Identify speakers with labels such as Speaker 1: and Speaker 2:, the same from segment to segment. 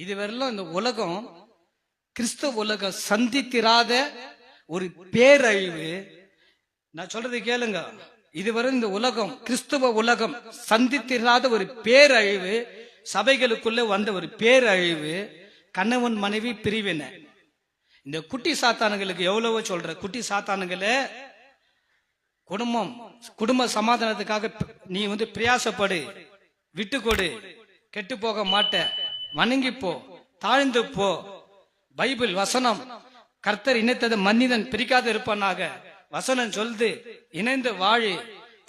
Speaker 1: இதுவரையிலும் இந்த உலகம் கிறிஸ்தவ உலகம் சந்தித்திராத ஒரு பேரழிவு. நான் சொல்றது கேளுங்க, இதுவரை இந்த உலகம் கிறிஸ்தவ உலகம் சந்தித்திராத ஒரு பேரழிவு, சபைகளுக்குள்ள வந்த ஒரு பேரழிவு, கணவன் மனைவி பிரிவினை. இந்த குட்டி சாத்தானுங்களுக்கு எவ்வளவோ சொல்ற, குட்டி சாத்தானுங்களே குடும்ப சமாதானத்துக்காக நீ பிரயாசப்படு, விட்டு கொடு, கெட்டு போக மாட்ட, வணங்கி போ, தாழ்ந்து போ. பைபிள் வசனம் கர்த்தர் இணைத்தது மனிதன் பிரிக்காத இருப்பானாக வசனம் சொல்லுது, இணைந்து வாழி,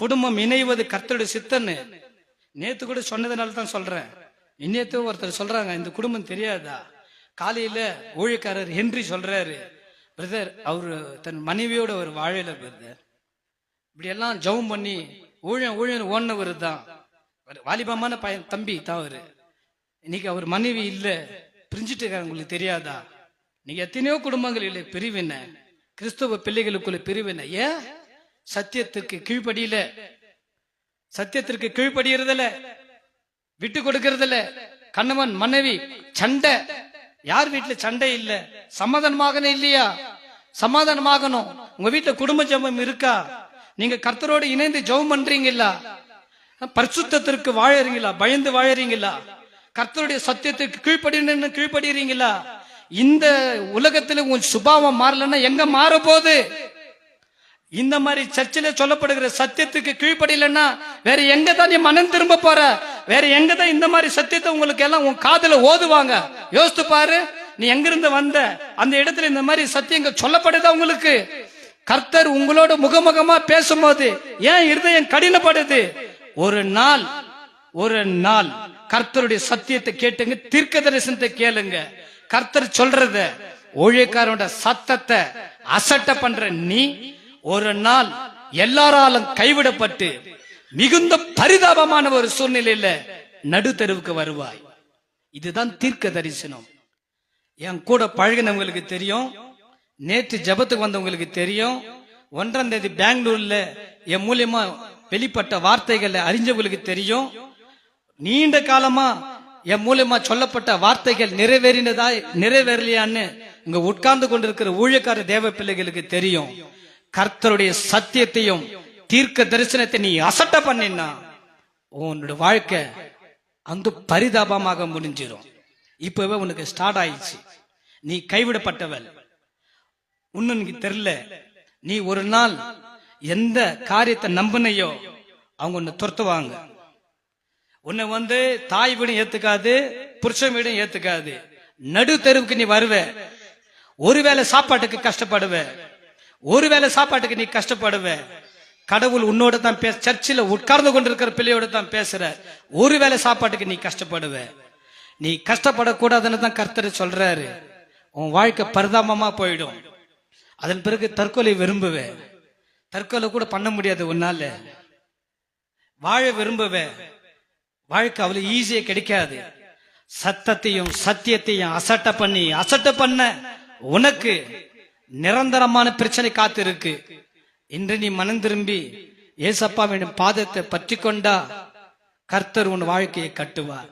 Speaker 1: குடும்பம் இணைவது கர்த்தருடைய சித்தன்னு. நேத்து கூட சொன்னதுனால தான் சொல்றேன். இன்னேத்து ஒருத்தர் சொல்றாங்க, இந்த குடும்பம் தெரியாதா? காலையில ஊழியக்காரர் ஹென்றி சொல்றாரு, பிரதர் அவரு தன் மனைவியோட ஒரு வாழையில பிரதர் இப்படி எல்லாம் ஜெபம் பண்ணி ஊழியம் ஓடினவர் தான், வாலிபமான பையன் தம்பி தான் அவரு. இன்னைக்கு அவர் மனைவி இல்ல, பிரிஞ்சுட்டு இருக்காங்க. உங்களுக்கு தெரியாதா? நீங்க எத்தனையோ குடும்பங்கள் இல்லை பிரிவினை, கிறிஸ்தவ பிள்ளைகளுக்குள்ள பிரிவினை. ஏன்? சத்தியத்திற்கு கீழ்படியில, சத்தியத்திற்கு கீழ்படுகிறதுல, விட்டு கொடுக்கறதுல, கணவன் மனைவி சண்டை. யார் வீட்டுல சண்டை இல்ல? சமாதானமாகணும் இல்லையா? சமாதானமாகணும். உங்க வீட்டுல குடும்ப ஜெபம் இருக்கா? நீங்க கர்த்தரோடு இணைந்து ஜெபம் பண்றீங்களா? பரிசுத்தத்திற்கு வாழறீங்களா? பயந்து வாழறீங்களா? கர்த்தருடைய சத்தியத்துக்கு கீழ்படுறீங்களா? இந்த உலகத்துல உன் சுபாவம் மாறலன்னா எங்க மாற போகுது? இந்த மாதிரி சர்ச்சில சொல்லப்படுகிற சத்தியத்துக்கு கீழ்படியலன்னா வேற எங்க தான் நீ மனம் திரும்ப போற? வேற எங்க தான் இந்த மாதிரி சத்தியத்தை உங்களுக்கு எல்லாம் உன் காதுல ஓதுவாங்க? யோசித்து பாரு, நீ எங்கிருந்து வந்த? அந்த இடத்துல இந்த மாதிரி சத்தியங்கள் சொல்லப்படுதா உங்களுக்கு? கர்த்தர் உங்களோட முகமுகமா பேசும்போது ஏன் இருதயம் கடினப்படுது? ஒரு நாள் கர்த்தருடைய சத்தியத்தை கேட்டுங்க, தீர்க்க தரிசனத்தை கேளுங்க. கர்த்தர் சொல்றத, ஊழியக்காரோட சத்தத்தை அசட்ட பண்ற நீ ஒரு நாள் எல்லாராலும் கைவிடப்பட்டு மிகுந்த பரிதாபமான ஒரு சூழ்நிலையில நடுத்தருவுக்கு வருவாய். இதுதான் தீர்க்க தரிசனம். என் கூட பழகினவங்களுக்கு தெரியும், நேற்று ஜபத்துக்கு வந்தவங்களுக்கு தெரியும், 1ஆம் தேதி பெங்களூர்ல என் மூலியமா வெளிப்பட்ட வார்த்தைகளை அறிஞ்சவங்களுக்கு தெரியும், நீண்ட காலமா என் மூலமா சொல்லப்பட்ட வார்த்தைகள் நிறைவேறலையான்னு இங்க உட்கார்ந்து கொண்டிருக்கிற ஊழியக்கார தேவ பிள்ளைகளுக்கு தெரியும். கர்த்தருடைய சத்தியத்தையும் தீர்க்க தரிசனத்தை நீ அசட்ட பண்ணினா உன்னோட வாழ்க்கை அந்த பரிதாபமாக முடிஞ்சிடும். இப்பவே உனக்கு ஸ்டார்ட் ஆயிடுச்சு. நீ கைவிடப்பட்டவள், உனக்கு தெரியல. நீ ஒரு நாள் எந்த காரியத்தை நம்பினையோ அவங்க உன்னை துரத்துவாங்க. உன்னை தாய் வீடும் ஏத்துக்காது, புருஷன் வீடும் ஏத்துக்காது. நடு தெருவுக்கு நீ வருவ. ஒருவேளை சாப்பாட்டுக்கு கஷ்டப்படுவ, ஒருவேளை சாப்பாட்டுக்கு நீ கஷ்டப்படுவ. கடவுள் உன்னோட தான் சர்ச்சில் உட்கார்ந்து கொண்டிருக்கிற பிள்ளையோட தான் பேசுற. ஒருவேளை சாப்பாட்டுக்கு நீ கஷ்டப்படுவ. நீ கஷ்டப்படக்கூடாதுன்னு தான் கர்த்தர் சொல்றாரு. உன் வாழ்க்கை பரிதாபமா போயிடும். அதன் பிறகு தற்கொலை விரும்புவ. தற்கொலை கூட பண்ண முடியாது உன்னால. வாழ விரும்புவ. வாழ்க்கை அவ்வளவு ஈஸியா கிடைக்காது. சத்தத்தையும் சத்தியத்தையும் அசட்ட பண்ண உனக்கு நிரந்தரமான பிரச்சனை காத்து இருக்கு. இன்று நீ மனம் திரும்பி ஏசப்பாவின் பாதத்தை பற்றி கொண்டா கர்த்தர் உன் வாழ்க்கையை கட்டுவார்.